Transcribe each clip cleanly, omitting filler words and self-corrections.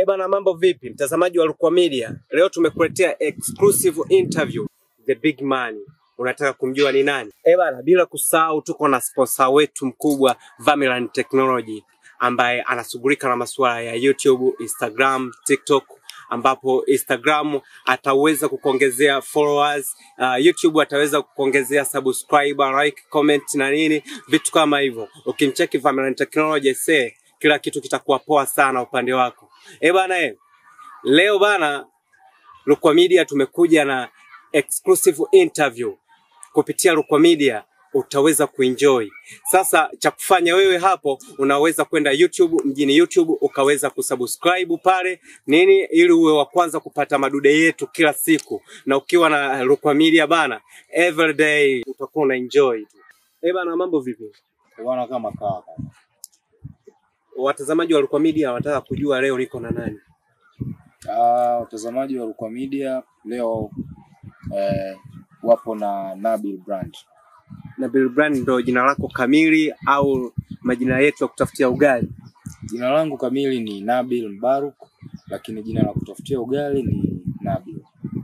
Bana, mambo vipi mtazamaji wa Rukwa Media? Leo tumekuletea exclusive interview the big man. Unataka kumjua ni nani? Bana, bila kusahau tuko na sponsor wetu mkubwa Vamiland Technology ambaye anashughulika na masuala ya YouTube, Instagram, TikTok, ambapo Instagram ataweza kukuongezea followers, YouTube ataweza kukuongezea subscriber, like, comment na nini, vitu kama hivyo. Ukimcheki Vamiland Technology kila kitu kitakuwa poa sana upande wako. Bana, leo bana Rukwa Media tumekuja na exclusive interview. Kupitia Rukwa Media utaweza kuenjoy. Sasa cha kufanya wewe hapo, unaweza kwenda YouTube, mjini YouTube ukaweza kusubscribe pale nini, ili uwe wa kwanza kupata madude yetu kila siku. Na ukiwa na Rukwa Media bana, every day utakuwa una enjoy tu. Bana, mambo vipi? Bwana kama kawa. Watazamaji wa Rukwa Media wanataka kujua leo niko na nani? Watazamaji wa Rukwa Media leo wapo na Nabil Brand. Nabil Brand ndo jina lako kamili au majina yetu ya kutafutia ugali? Jina langu kamili ni Nabil Mbaruk, lakini jina la kutafutia ugali ni Nabil.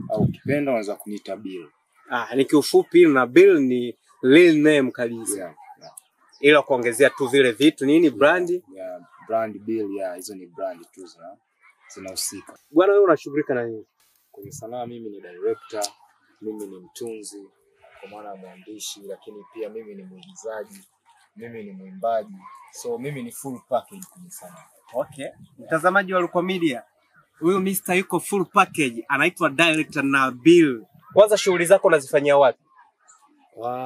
Au ukipenda unaweza kuniita Bill. Ni kiufupi Nabil ni real name kabisa. Yeah. Ila kuongezea tu vile vitu nini brand? Brand Bill, hizo ni brand tu zinahusika. Bwana, wewe unashughulika na nini? Kwenye sanaa mimi ni director, mimi ni mtunzi, kwa maana mwandishi, lakini pia mimi ni mwigizaji, mimi ni mwimbaji. So mimi ni full package kwenye sanaa. Okay. Mtazamaji wa Rukwa Media, huyu Mr. yuko full package, anaitwa director Nabil. Kwanza shughuli zako unazifanyia wapi?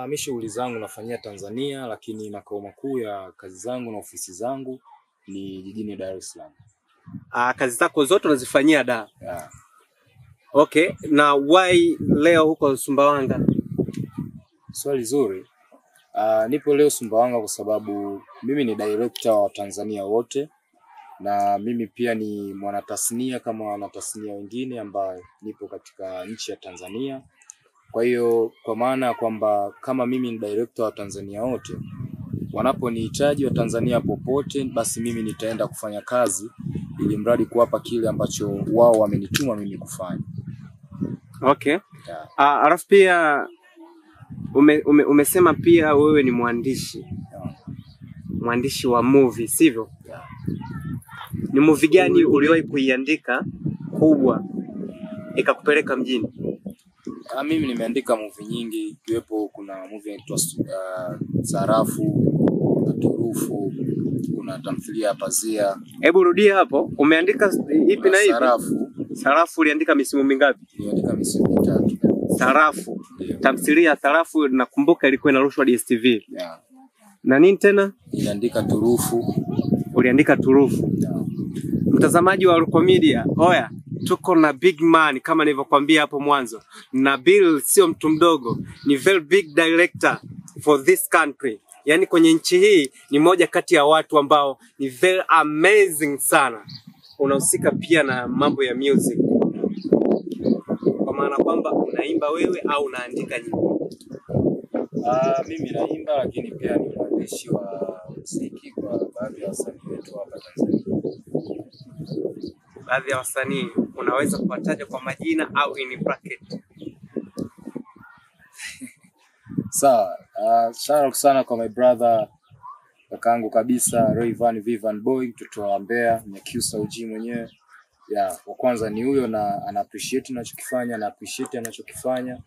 Mimi shughuli zangu nafanyia Tanzania, lakini makao makuu ya kazi zangu na ofisi zangu ni jijini Dar es Salaam. Kazi zako zote unazifanyia Dar? Yeah. Okay, na why leo huko Sumbawanga? Swali zuri. Nipo leo Sumbawanga kwa sababu mimi ni director wa Tanzania wote, na mimi pia ni mwanatasnia kama wanatasnia wengine ambao nipo katika nchi ya Tanzania. Kwa hiyo kwa maana kwamba kama mimi ni director wa Tanzania wote, wanaponihitaji wa Tanzania popote, basi mimi nitaenda kufanya kazi ili mradi kuwapa kile ambacho wao wamenituma mimi kufanya. Okay. Yeah. Alafu pia umesema pia wewe ni mwandishi. Yeah. Mwandishi wa movie, sivyo? Yeah. Ni movie gani uliwahi kuiandika kubwa ikakupeleka mjini? Mimi nimeandika movie nyingi, ikiwepo kuna movie inaitwa Sarafu, Turufu, kuna tamthilia Pazia. Hebu rudia hapo, umeandika ipi na ipi? Sarafu uliandika misimu mingapi? Niliandika misimu 3. Sarafu. Yeah. Tamthilia Sarafu nakumbuka ilikuwa inarushwa DSTV. Yeah. Na nini tena? Niliandika Turufu. Uliandika Turufu. Yeah. Mtazamaji wa Rukwa Media, oya, tuko na big man kama nilivyokuambia hapo mwanzo. Nabil sio mtu mdogo, ni very big director for this country. Yaani kwenye nchi hii ni moja kati ya watu ambao ni very amazing sana. Unahusika pia na mambo ya music. Kwa maana kwamba unaimba wewe au unaandika nyimbo? Mimi naimba, lakini pia ni mwandishi wa muziki kwa baadhi ya wasanii wetu hapa Tanzania. Baadhi ya wasanii unaweza kuwataja kwa majina au in bracket? Sawa. Shout out sana kwa my brother, kakaangu kabisa, Rayvan Vivan Boy, mtoto wa Mbeya, Nyakyusa OG mwenyewe. Wa kwanza ni huyo, na ana appreciate ninachokifanya, na appreciate anachokifanya.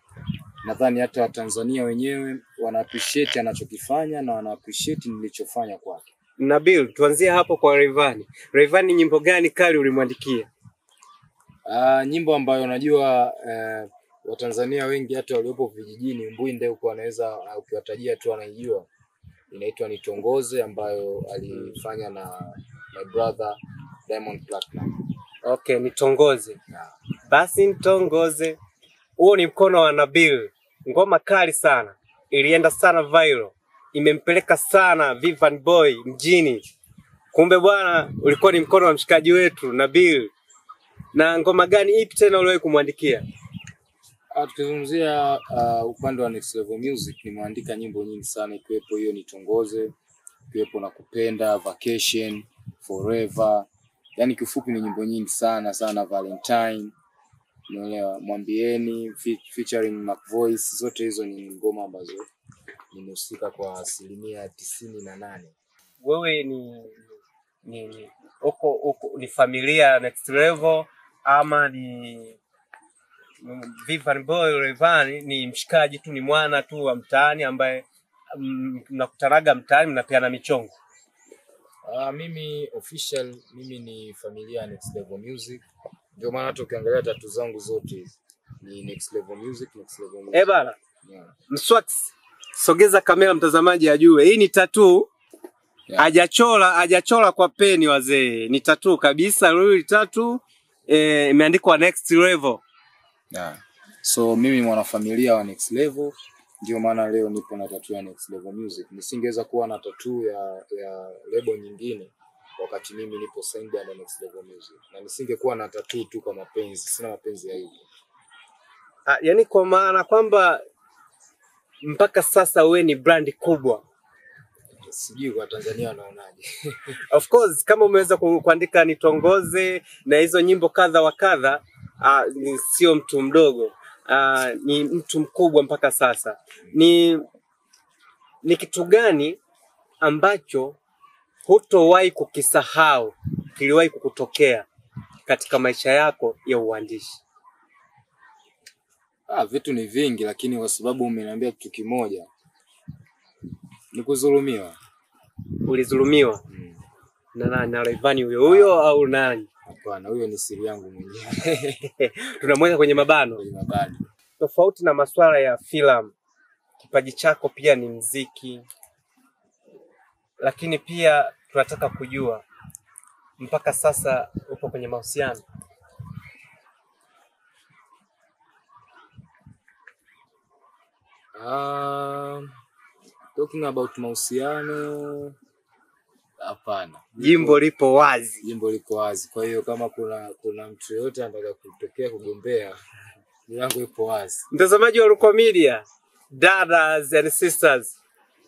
Nadhani hata Watanzania wenyewe wana appreciate anachokifanya na wana appreciate nilichofanya kwake. Nabil, tuanzie hapo kwa Rayvan. Rayvan, ni nyimbo gani kali ulimwandikia? Nyimbo ambayo najua Watanzania wengi hata waliopo vijijini Mbwinde huko wanaweza ukiwatajia tu wanaijua. Inaitwa Nitongoze, ambayo alifanya na my brother Diamond Platinum. Okay, Nitongoze. Yeah. Basi nitongoze. Huo ni mkono wa Nabil. Ngoma kali sana. Ilienda sana viral. Imempeleka sana Vivan Boy mjini. Kumbe bwana ulikuwa ni mkono wa mshikaji wetu Nabil. Na ngoma gani ipi tena uliwahi kumwandikia? Tukizungumzia upande wa Next Level Music, nimeandika nyimbo nyingi sana, ikiwepo hiyo Nitongoze, ikiwepo Nakupenda, Vacation, Forever, yani kifupi ni nyimbo nyingi sana sana. Valentine, unaelewa, Mwambieni featuring Mac Voice, zote hizo ni ngoma ambazo nimehusika kwa 98%. Wewe ni ni familia Next Level ama ni Vanny Boy Rayvanny ni mshikaji tu, ni mwana tu wa mtaani ambaye mnakutanaga mtaani mnapeana michongo? Mimi official, mimi ni familia Next Level Music. Ndio maana hata ukiangalia tatu zangu zote ni Next Level Music, Next Level Music. Bana. Yeah. Mswax, sogeza kamera mtazamaji ajue. Hii ni tattoo. Yeah. Hajachora kwa peni wazee. Ni tattoo kabisa, real tattoo. Imeandikwa Next Level. Yeah. So mimi mwanafamilia wa Next Level, ndio maana leo nipo na tattoo ya Next Level Music. Nisingeweza kuwa na tattoo ya label nyingine wakati mimi nipo signed under Next Level Music. Na nisingekuwa na tattoo tu kwa mapenzi, sina mapenzi ya hivyo. Yani kwa maana kwamba mpaka sasa wewe ni brand kubwa. Sijui kwa Tanzania wanaonaje. Of course kama umeweza kuandika Nitongoze na hizo nyimbo kadha wa kadha, sio mtu mdogo. Ni mtu mkubwa mpaka sasa. Ni kitu gani ambacho hutowahi kukisahau kiliwahi kukutokea katika maisha yako ya uandishi? Vitu ni vingi, lakini kwa sababu umeniambia kitu kimoja, ni kudhulumiwa. Ulidhulumiwa? Na nani? Na Rayvanny huyo au nani? Hapana, huyo ni siri yangu mwenyewe. Tunamweka kwenye mabano. Kwenye mabano. Tofauti na masuala ya filamu, kipaji chako pia ni muziki. Lakini pia tunataka kujua mpaka sasa upo kwenye mahusiano? Talking about mahusiano, hapana. Jimbo lipo wazi. Jimbo liko wazi. Kwa hiyo kama kuna mtu yote anataka kutokea kugombea, milango ipo wazi. Mtazamaji wa Rukwa Media, brothers and sisters,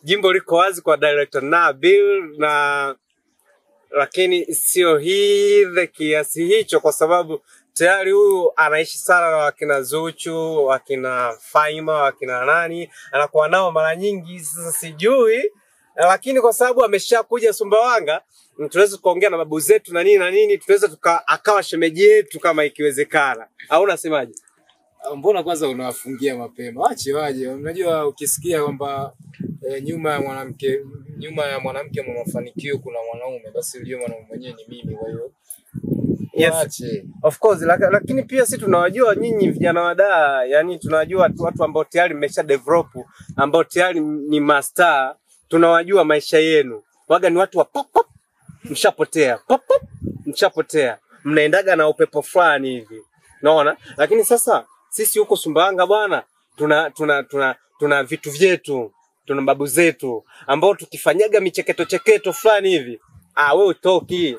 jimbo liko wazi kwa director Nabil, na lakini sio hivi kiasi hicho, kwa sababu tayari huyu anaishi sana na wakina Zuchu, wakina Faima, wakina nani, anakuwa nao mara nyingi. Sasa sijui, lakini kwa sababu ameshakuja Sumbawanga, tunaweza kuongea na babu zetu na nini, tunaweza akawa shemeji yetu kama ikiwezekana. Au unasemaje? Mbona kwanza unawafungia mapema? Waache waje. Unajua ukisikia kwamba nyuma ya mwanamke mwa mafanikio kuna mwanaume, basi yule mwanaume mwenyewe ni mimi. Kwa hiyo yes, of course, lakini pia sisi tunawajua nyinyi vijana wa daa, yani tunajua watu ambao tayari mmesha develop, ambao tayari ni master, tunawajua maisha yenu. Waga ni watu wa pop pop, mshapotea. Pop pop, mshapotea. Mnaendaga na upepo fulani hivi. Unaona? Lakini sasa sisi huko Sumbawanga bwana, tuna vitu vyetu, tuna babu zetu ambao tukifanyaga micheketo fulani hivi, wewe utoki.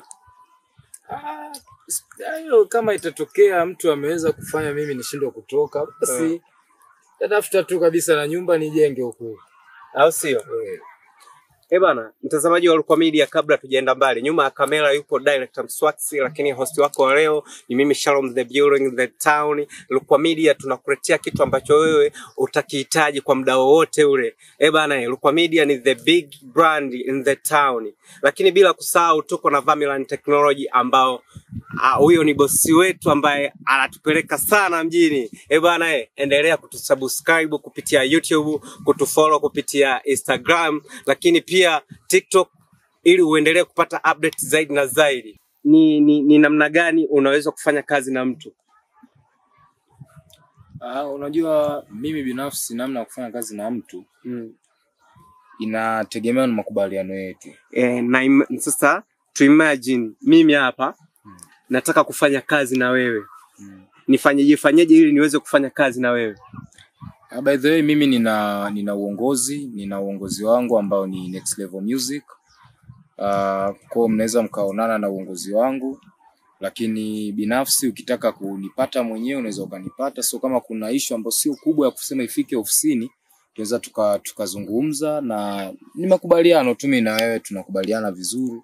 Kama itatokea mtu ameweza kufanya mimi nishindwe kutoka, basi tafuta tu kabisa na nyumba nijenge huko. Au sio? Bana, mtazamaji wa Rukwa Media, kabla tujaenda mbali, nyuma ya kamera yupo director Mswax, lakini host wako wa leo ni mimi Shalom the Building the Town. Rukwa Media tunakuletea kitu ambacho wewe utakihitaji kwa muda wote ule. Bana, Rukwa Media ni the big brand in the town. Lakini bila kusahau tuko na Vamiland Technology ambao huyo ni bosi wetu ambaye anatupeleka sana mjini. Bana, endelea kutusubscribe kupitia YouTube, kutufollow kupitia Instagram, lakini pia TikTok, ili uendelee kupata updates zaidi na zaidi. Ni namna gani unaweza kufanya kazi na mtu? Unajua mimi binafsi namna ya kufanya kazi na mtu inategemea na makubaliano yetu. Sasa to imagine mimi hapa nataka kufanya kazi na wewe. Nifanyeje ili niweze kufanya kazi na wewe? By the way, mimi nina uongozi wangu ambao ni Next Level Music. Kwa mnaweza mkaonana na uongozi wangu, lakini binafsi ukitaka kunipata mwenyewe unaweza ukanipata. So kama kuna issue ambayo sio kubwa ya kusema ifike ofisini, tunaweza tukazungumza, na ni makubaliano tu, mimi na wewe tunakubaliana vizuri.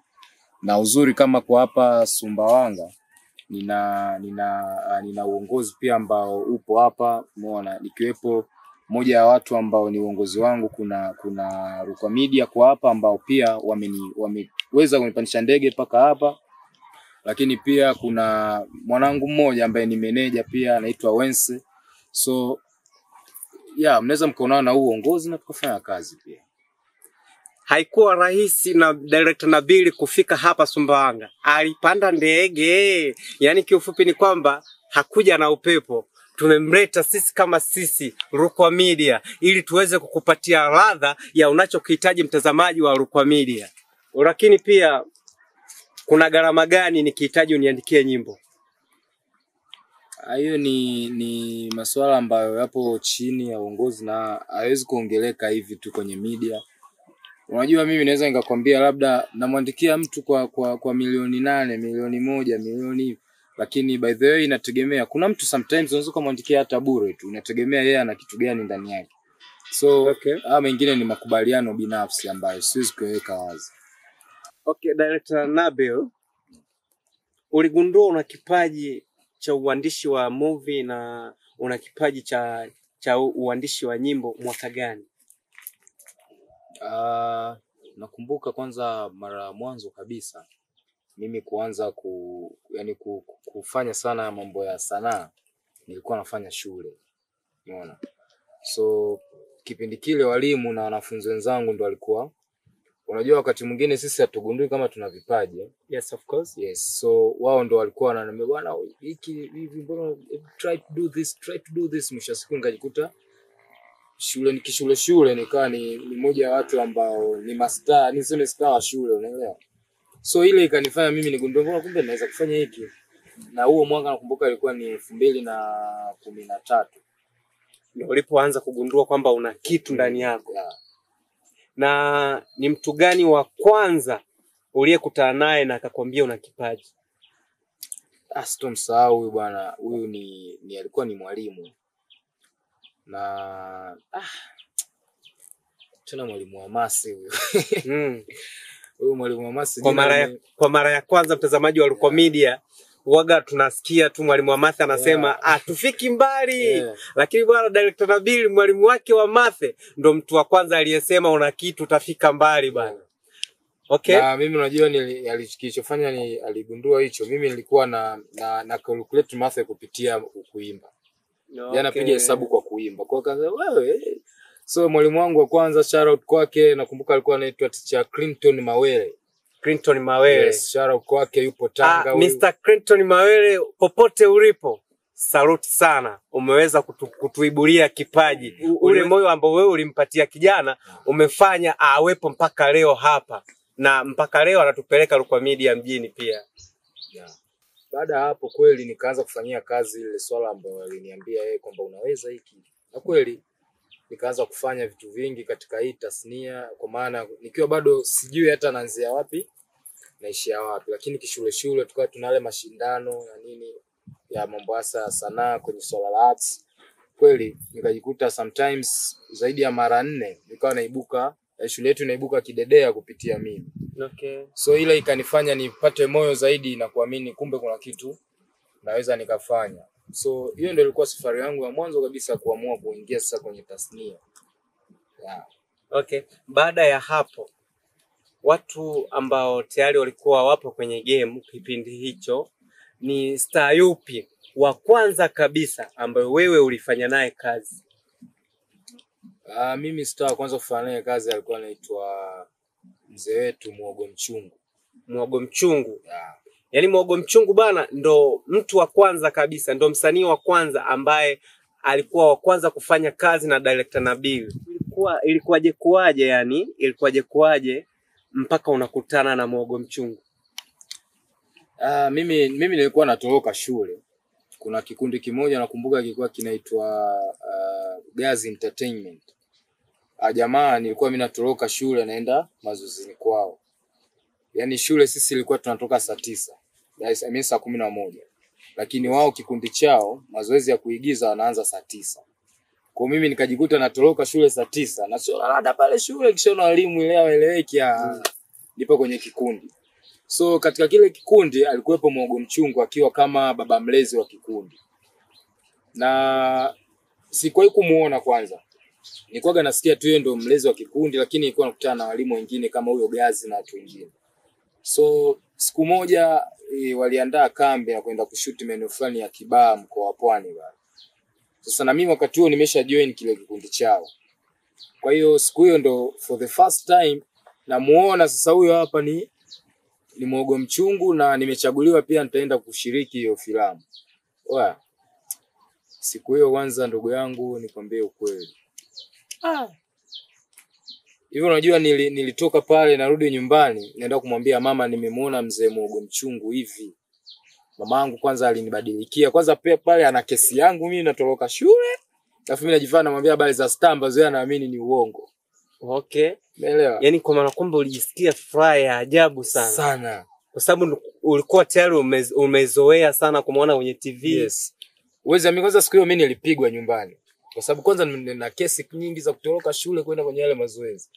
Na uzuri kama kwa hapa Sumbawanga nina uongozi pia ambao upo hapa, umeona, nikiwepo moja ya watu ambao ni uongozi wangu. Kuna Rukwa Media kwa hapa ambao pia wameweza kunipandisha ndege mpaka hapa, lakini pia kuna mwanangu mmoja ambaye ni meneja pia anaitwa Wense. So mnaweza mkaonana na uongozi na tukafanya kazi pia. Haikuwa rahisi na Director Nabil kufika hapa Sumbawanga. Alipanda ndege. Yaani kiufupi ni kwamba hakuja na upepo. Tumemleta sisi kama sisi Rukwa Media ili tuweze kukupatia ladha ya unachokihitaji mtazamaji wa Rukwa Media. Lakini pia kuna gharama gani nikihitaji uniandikie nyimbo? Hiyo ni masuala ambayo yapo chini ya uongozi na haiwezi kuongeleka hivi tu kwenye media. Unajua mimi naweza nikakwambia labda namwandikia mtu kwa milioni 8, milioni 1, milioni, lakini by the way inategemea. Kuna mtu sometimes unaweza kumwandikia hata bure tu, inategemea yeye ana kitu gani ndani yake. So mengine ni makubaliano binafsi ambayo siwezi kuweka wazi. Okay, Director Nabil, uligundua una kipaji cha uandishi wa movie na una kipaji cha uandishi wa nyimbo mwaka gani? Nakumbuka kwanza mara mwanzo kabisa mimi kuanza kufanya sana mambo ya sanaa nilikuwa nafanya shule, unaona. So kipindi kile walimu na wanafunzi wenzangu ndo walikuwa, unajua wakati mwingine sisi hatugundui kama tuna vipaji. Yes, of course. Yes, so wao ndo walikuwa wananiambia bwana hiki hivi, mbona try to do this. Mwisho siku nikajikuta shule nikawa ni mmoja wa watu ambao ni master, niseme star wa shule, unaelewa. So ile ikanifanya mimi nigundue mbona kumbe naweza kufanya hiki. Na huo mwaka nakumbuka ilikuwa ni 2013 ndio ulipoanza kugundua kwamba una kitu ndani yako. Na ni mtu gani wa kwanza uliyekutana naye na akakwambia una kipaji? Sitomsahau huyu bwana. Huyu ni alikuwa ni mwalimu. Na tena mwalimu wa masi huyo. Huyu mwalimu wa masi kwa mara ya kwanza mtazamaji wa Rukwa Media waga tunasikia tu mwalimu wa math anasema tufiki mbali. Lakini bwana Director Nabil mwalimu wake wa math ndo mtu wa kwanza aliyesema una kitu utafika mbali bwana. Okay. Na mimi unajua alichofanya ni aligundua hicho. Mimi nilikuwa na calculate math kupitia kuimba. Okay. Napiga hesabu kwa kuimba. Kwa kaza wewe. So mwalimu wangu wa kwanza shout out kwake, nakumbuka alikuwa anaitwa Teacher Clinton Mawele. Yes, shout out kwake, yupo Tanga huyu. Mr. Clinton Mawele, popote ulipo, salute sana. Umeweza kutuibulia kipaji. Ule moyo ambao wewe ulimpatia kijana umefanya awepo mpaka leo hapa. Na mpaka leo anatupeleka Rukwa Media mjini pia. Baada hapo kweli nikaanza kufanyia kazi ile swala ambayo aliniambia yeye kwamba unaweza hiki. Na kweli nikaanza kufanya vitu vingi katika hii tasnia, kwa maana nikiwa bado sijui hata naanzia wapi naishia wapi, lakini shule tukawa tunale mashindano na nini ya mambo hasa sanaa kwenye swala la arts. Kweli nikajikuta sometimes zaidi ya mara 4 nikawa naibuka, shule yetu inaibuka kidedea kupitia mimi. Okay. So ile ikanifanya nipate moyo zaidi na kuamini kumbe kuna kitu naweza nikafanya. So hiyo ndio ilikuwa safari yangu ya mwanzo kabisa kuamua kuingia sasa kwenye tasnia. Okay. Baada ya hapo watu ambao tayari walikuwa wapo kwenye game kipindi hicho, ni star yupi wa kwanza kabisa ambaye wewe ulifanya naye kazi? Mimi star kwanza kufanya naye kazi alikuwa anaitwa mzee wetu Muogo Mchungu. Muogo Mchungu. Yaani Muogo Mchungu bana ndo mtu wa kwanza kabisa, ndo msanii wa kwanza ambaye alikuwa wa kwanza kufanya kazi na Director Nabil. Ilikuwaje kuaje mpaka unakutana na Muogo Mchungu? Mimi nilikuwa natoroka shule. Kuna kikundi kimoja nakumbuka kilikuwa kinaitwa Gazi Entertainment. Jamaa nilikuwa mimi natoroka shule naenda mazozini kwao. Yaani shule sisi ilikuwa tunatoka saa 9. Saa 11. Lakini wao kikundi chao mazoezi ya kuigiza wanaanza saa 9. Kwa mimi nikajikuta natoroka shule saa 9. Na sio lada pale shule kisha na walimu ile waeleweki nipo kwenye kikundi. So katika kile kikundi alikuwepo Mwogo Mchungu akiwa kama baba mlezi wa kikundi. Na sikuwahi kumuona kwanza. Nilikuwa nasikia tu yeye ndo mlezi wa kikundi, lakini nilikuwa nakutana na walimu wengine kama huyo Gazi na watu wengine. So siku moja waliandaa kambi na kwenda kushuti maeneo fulani ya Kibaha mkoa wa Pwani bwana. Sasa na mimi wakati huo nimesha join kile kikundi chao. Kwa hiyo siku hiyo ndo for the first time namuona sasa huyo hapa ni Mwogo Mchungu na nimechaguliwa pia nitaenda kushiriki hiyo filamu. Siku hiyo kwanza ndugu yangu nikwambie ukweli. Hivyo unajua nilitoka pale narudi nyumbani naenda kumwambia mama nimemuona mzee Mwogo Mchungu hivi. Mamangu kwanza alinibadilikia. Kwanza pale ana kesi yangu mimi natoroka shule. Alafu mimi najifanya namwambia habari za stamba zoea naamini ni uongo. Okay. Umeelewa? Yaani kwa maana kwamba ulijisikia furaha ya ajabu sana. Sana. Kwa sababu ulikuwa tayari umezoea sana kumuona kwenye TV. Yes. Uweza mimi kwanza siku hiyo mimi nilipigwa nyumbani. Kwa sababu kwanza nina kesi nyingi za kutoroka shule kwenda kwenye yale mazoezi.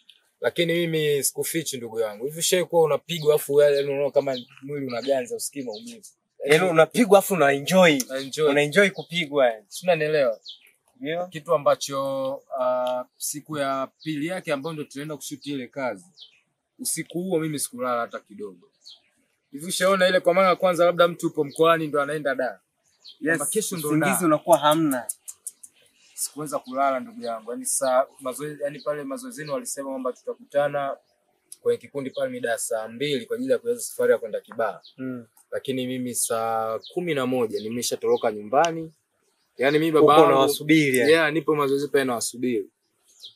Lakini mimi sikufichi ndugu yangu. Hivi shehe kwa unapigwa afu unaona kama mwili unaganza usikii maumivu. Yaani unapigwa afu unaenjoy kupigwa yani. Unanielewa? Ndio. Kitu ambacho siku ya pili yake ambayo ndio tunaenda kushuti ile kazi. Usiku huo mimi sikulala hata kidogo. Hivi ushaona ile kwa mara kwanza labda mtu upo mkoani ndo anaenda da. Yes. Kesho ndo usingizi unakuwa hamna. Sikuweza kulala ndugu yangu. Yaani mazoezi yani pale mazoezini walisema kwamba tutakutana kwenye kikundi pale mida saa 2 kwa ajili ya kuanza safari ya kwenda Kibaha. Lakini mimi saa 11 nimeshatoroka nyumbani. Yaani mimi baba wangu nawasubiri. Yeah, nipo mazoezi pale nawasubiri.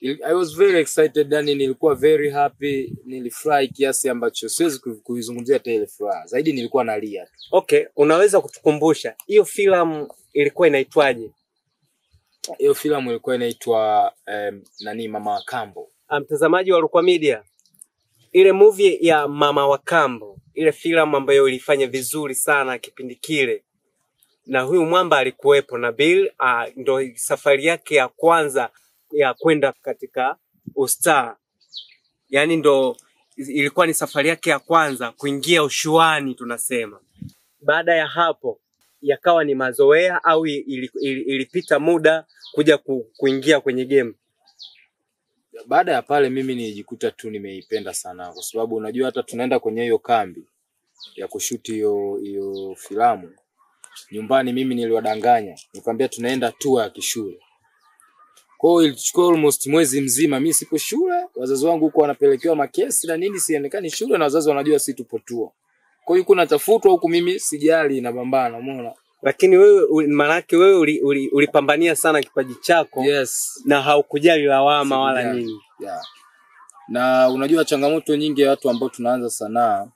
I was very excited yani nilikuwa very happy, nilifurahi kiasi ambacho siwezi kuizungumzia hata ile furaha. Zaidi nilikuwa nalia. Okay, unaweza kutukumbusha hiyo filamu ilikuwa inaitwaje? Hiyo filamu ilikuwa inaitwa Mama wa Kambo. Mtazamaji wa Rukwa Media. Ile movie ya Mama wa Kambo, ile filamu ambayo ilifanya vizuri sana kipindi kile. Na huyu mwamba alikuwepo na Bill ndo safari yake ya kwanza ya kwenda katika ustaa. Yaani ndo ilikuwa ni safari yake ya kwanza kuingia ushuani tunasema. Baada ya hapo yakawa ni mazoea au ilipita muda kuja kuingia kwenye game. Baada ya pale mimi nilijikuta tu nimeipenda sana kwa sababu unajua hata tunaenda kwenye hiyo kambi ya kushuti hiyo filamu. Nyumbani mimi niliwadanganya. Nikamwambia tunaenda tour ya kishule. Kwa hiyo ilichukua almost mwezi mzima mimi sipo shule. Wazazi wangu huko wanapelekewa makesi na nini sionekani shule na wazazi wanajua si tupo tour. Kwa hiyo kuna tafutwa huku mimi sijali na pambana umeona. Lakini wewe manake wewe ulipambania sana kipaji chako. Yes. Na haukujali lawama wala nini. Yeah. Na unajua changamoto nyingi ya watu ambao tunaanza sanaa.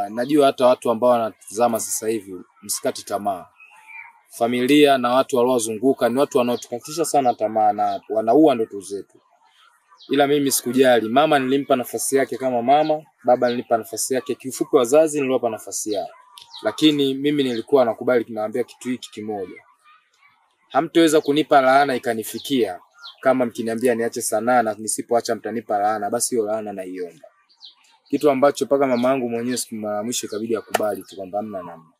Najua hata watu ambao wanatazama sasa hivi msikate tamaa. Familia na watu waliozunguka ni watu wanaotukatisha sana tamaa na wanaua ndoto zetu. Ila mimi sikujali. Mama nilimpa nafasi yake kama mama, baba nilimpa nafasi yake. Kifupi wazazi niliwapa nafasi yao. Lakini mimi nilikuwa nakubali kinaambia kitu hiki kimoja. Hamtoweza kunipa laana ikanifikia kama mkiniambia niache sanaa na nisipoacha mtanipa laana, basi hiyo laana naiomba. Kitu ambacho paka mamangu mwenyewe siku ya mwisho ikabidi akubali tu kwamba hamna namna.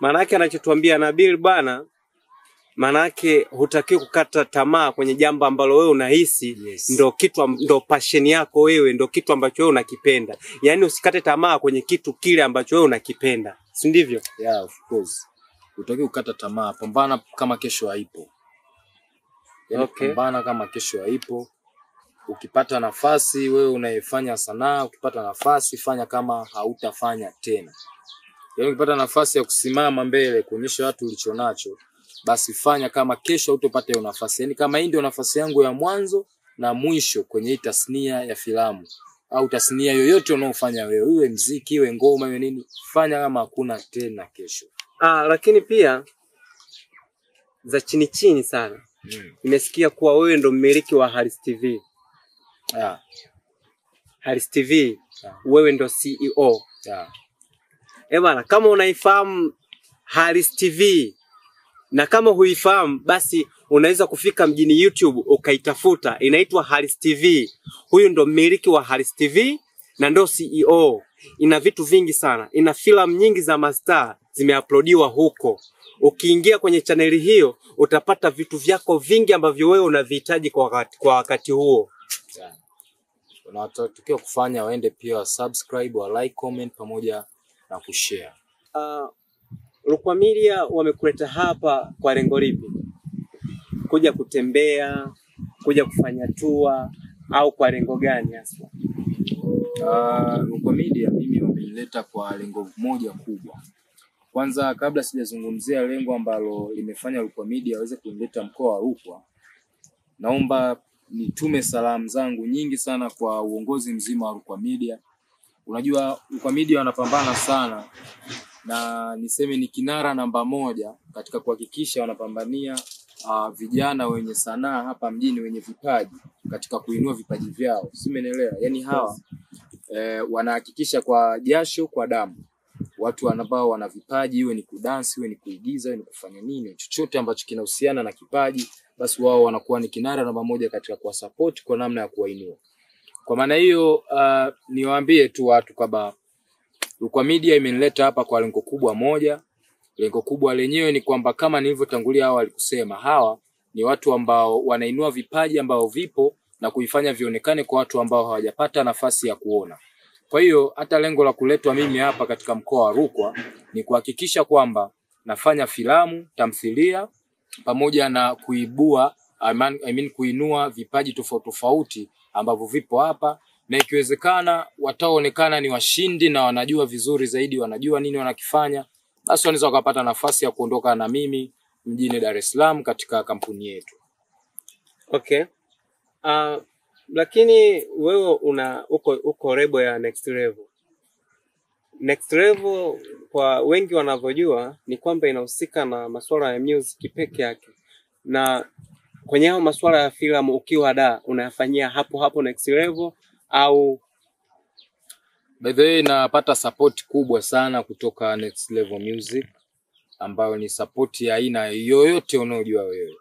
Maana yake anachotuambia Nabil bana, maana yake hutakiwi kukata tamaa kwenye jambo ambalo wewe unahisi ndo passion yako wewe, ndo kitu ambacho wewe unakipenda. Yaani usikate tamaa kwenye kitu kile ambacho wewe unakipenda. Si ndivyo? Yeah, of course. Hutakiwi kukata tamaa, pambana kama kesho haipo. Yaani pambana kama kesho haipo. Ukipata nafasi wewe unaifanya sanaa, ukipata nafasi fanya kama hautafanya tena. Yaani ukipata nafasi ya kusimama mbele kuonyesha watu ulichonacho, basi fanya kama kesho hutopata hiyo nafasi. Yaani kama hii ndio nafasi yangu ya mwanzo na mwisho kwenye hii tasnia ya filamu au tasnia yoyote unaofanya wewe, iwe muziki, iwe ngoma, iwe nini, fanya kama hakuna tena kesho. Lakini pia za chini sana. Nimesikia kuwa wewe ndo mmiliki wa Haris TV. Haris TV, wewe ndo CEO. Bana, kama unaifahamu Haris TV na kama huifahamu basi unaweza kufika mjini YouTube ukaitafuta, inaitwa Haris TV. Huyu ndo mmiliki wa Haris TV na ndio CEO. Ina vitu vingi sana. Ina filamu nyingi za mastaa zimeuploadiwa huko. Ukiingia kwenye chaneli hiyo utapata vitu vyako vingi ambavyo wewe unavihitaji kwa wakati huo. Tunatakiwa kufanya waende pia wa subscribe, wa like, comment pamoja na kushare. Rukwa Media wamekuleta hapa kwa lengo lipi? Kuja kutembea, kuja kufanya tour au kwa lengo gani hasa? Rukwa Media mimi wameleta kwa lengo moja kubwa. Kwanza kabla sijazungumzia lengo ambalo limefanya Rukwa Media waweze kuleta mkoa wa Rukwa, naomba nitume salamu zangu nyingi sana kwa uongozi mzima wa Rukwa Media. Unajua Rukwa Media wanapambana sana, na niseme ni kinara namba moja katika kuhakikisha wanapambania vijana wenye sanaa hapa mjini, wenye vipaji, katika kuinua vipaji vyao. Simenelewa, yani hawa wanahakikisha kwa jasho, kwa damu, watu ambao wana vipaji, iwe ni kudansi, iwe ni kuigiza, iwe ni kufanya nini, chochote ambacho kinahusiana na kipaji, basi wao wanakuwa ni kinara namba moja katika kuwa support kwa namna ya kuwainua. Kwa maana hiyo niwaambie tu watu kwamba Rukwa Media imenileta hapa kwa lengo kubwa moja. Lengo kubwa lenyewe ni kwamba kama nilivyotangulia awali kusema, hawa ni watu ambao wanainua vipaji ambao vipo na kuifanya vionekane kwa watu ambao hawajapata nafasi ya kuona. Kwa hiyo hata lengo la kuletwa mimi hapa katika mkoa wa Rukwa ni kuhakikisha kwamba nafanya filamu, tamthilia pamoja na kuibua kuinua vipaji tofauti tofauti ambavyo vipo hapa, na ikiwezekana wataonekana ni washindi na wanajua vizuri zaidi, wanajua nini wanakifanya, basi wanaweza wakapata nafasi ya kuondoka na mimi mjini Dar es Salaam katika kampuni yetu. Okay. Lakini wewe uko lebo ya Next Level. Next Level kwa wengi wanavyojua ni kwamba inahusika na masuala ya music peke yake. Na kwenye hao masuala ya filamu ukiwa da unayafanyia hapo Next Level au? By the way, napata support kubwa sana kutoka Next Level Music, ambayo ni support ya aina yoyote unaojua wewe.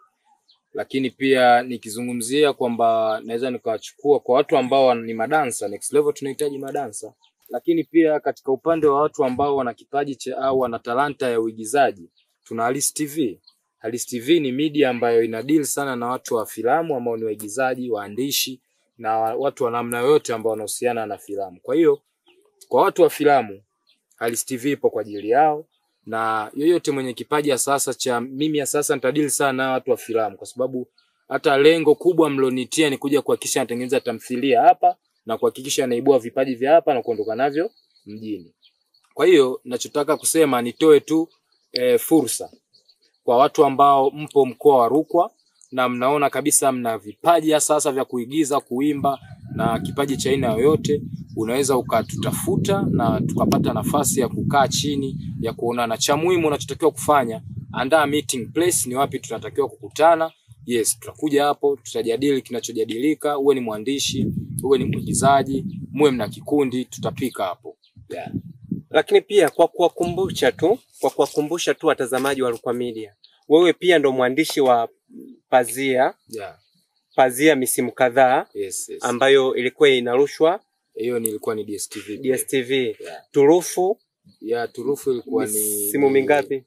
Lakini pia nikizungumzia kwamba naweza nikawachukua kwa watu ambao ni madansa, Next Level tunahitaji madansa. Lakini pia katika upande wa watu ambao wana kipaji au wana talanta ya uigizaji, tuna Halis TV. Halis TV ni media ambayo ina deal sana na watu wa filamu ambao ni waigizaji, waandishi na watu wa namna yote ambao wanahusiana na filamu. Kwa hiyo kwa watu wa filamu, Halis TV ipo kwa ajili yao, na yoyote mwenye kipaji ya sasa cha mimi ya sasa nitadili sana na watu wa filamu, kwa sababu hata lengo kubwa mlonitia ni kuja kuhakikisha natengeneza tamthilia hapa na kuhakikisha naibua vipaji vya hapa na kuondoka navyo mjini. Kwa hiyo ninachotaka kusema nitoe tu fursa kwa watu ambao mpo mkoa wa Rukwa na mnaona kabisa mna vipaji ya sasa vya kuigiza, kuimba na kipaji cha aina yoyote, unaweza ukatutafuta na tukapata nafasi ya kukaa chini ya kuonana. Cha muhimu unachotakiwa kufanya, andaa meeting place, ni wapi tunatakiwa kukutana. Yes, tutakuja hapo, tutajadili kinachojadilika, uwe ni mwandishi, uwe ni mwigizaji, muwe mna kikundi, tutapika hapo. Yeah. Lakini pia kwa kuwakumbusha tu watazamaji wa Rukwa Media, wewe pia ndo mwandishi wa Pazia. Yeah. Pazia misimu kadhaa. Yes. Ambayo ilikuwa inarushwa. Hiyo ilikuwa ni DSTV. DSTV. Yeah. Turufu. Yeah, Turufu ilikuwa ni misimu mingapi?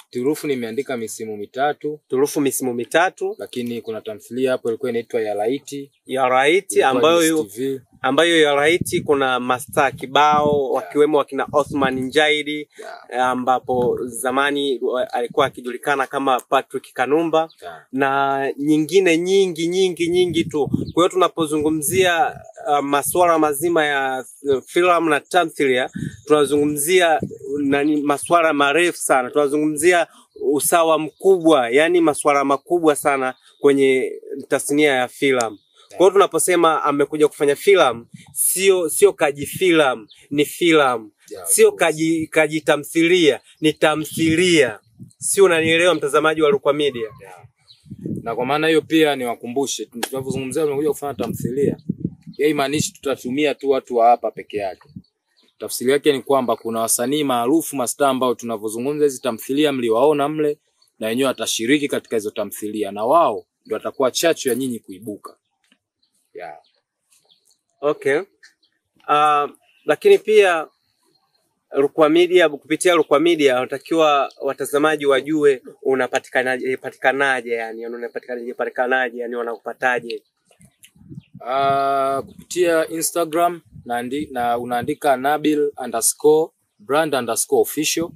Turufu nimeandika misimu 3. Turufu misimu 3. Lakini kuna tamthilia hapo ilikuwa inaitwa Ya Laiti. Ya Laiti ambayo Ya Laiti kuna mastaa kibao, wakiwemo wakina Othman Njaidi, ambapo zamani alikuwa akijulikana kama Patrick Kanumba, na nyingine nyingi tu. Kwa hiyo tunapozungumzia masuala mazima ya filamu na tamthilia, tunazungumzia masuala marefu sana. Tunazungumzia usawa mkubwa, yani masuala makubwa sana kwenye tasnia ya filamu. Kwa hiyo tunaposema amekuja kufanya filamu, sio kaji filamu, ni filamu. Sio kaji tamthilia, ni tamthilia. Sio, unanielewa mtazamaji wa Rukwa Media? Na kwa maana hiyo pia niwakumbushe, tunapozungumzia tumekuja kufanya tamthilia, haimaanishi tutatumia tu watu wa hapa peke yake. Tafsiri yake ni kwamba kuna wasanii maarufu, mastaa ambao tunavozungumza hizo tamthilia mliwaona mle, na wenyewe watashiriki katika hizo tamthilia, na wao ndio watakuwa chachu ya nyinyi kuibuka. Yeah. Okay. Lakini pia Rukwa Media, kupitia Rukwa Media wanatakiwa watazamaji wajue unapatikanaje yani wanakupataje? Kupitia Instagram na unaandika Nabil_brand_official,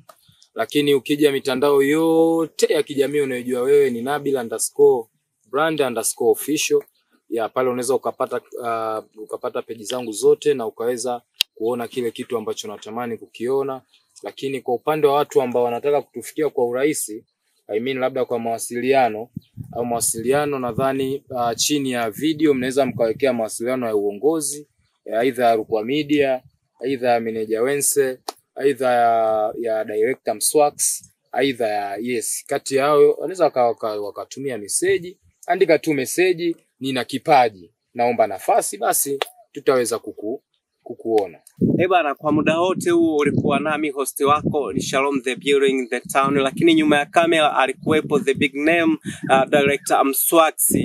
lakini ukija mitandao yote ya kijamii unayojua wewe ni Nabil_brand_official. Ya pale unaweza ukapata peji zangu zote na ukaweza kuona kile kitu ambacho natamani kukiona. Lakini kwa upande wa watu ambao wanataka kutufikia kwa urahisi, labda kwa mawasiliano nadhani chini ya video mnaweza mkawekea mawasiliano ya uongozi, aidha ya Rukwa Media, aidha ya Meneja Wense, aidha ya Director Mswax, aidha ya kati yao wanaweza wakatumia message. Andika tu message, nina kipaji, naomba nafasi, basi tutaweza kukuona. Bana, kwa muda wote huu ulikuwa nami host wako ni Shalom the Building the Town, lakini nyuma ya kamera alikuwepo the big name Director Mswax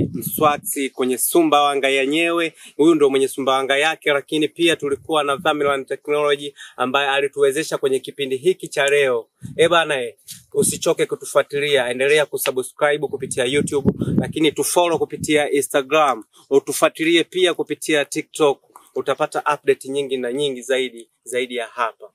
kwenye Sumbawanga yenyewe. Huyu ndio mwenye Sumbawanga yake, lakini pia tulikuwa na Vamiland Technology ambaye alituwezesha kwenye kipindi hiki cha leo. Bana, usichoke kutufuatilia, endelea kusubscribe kupitia YouTube, lakini tufollow kupitia Instagram, utufuatilie pia kupitia TikTok. Utapata update nyingi na nyingi zaidi ya hapa.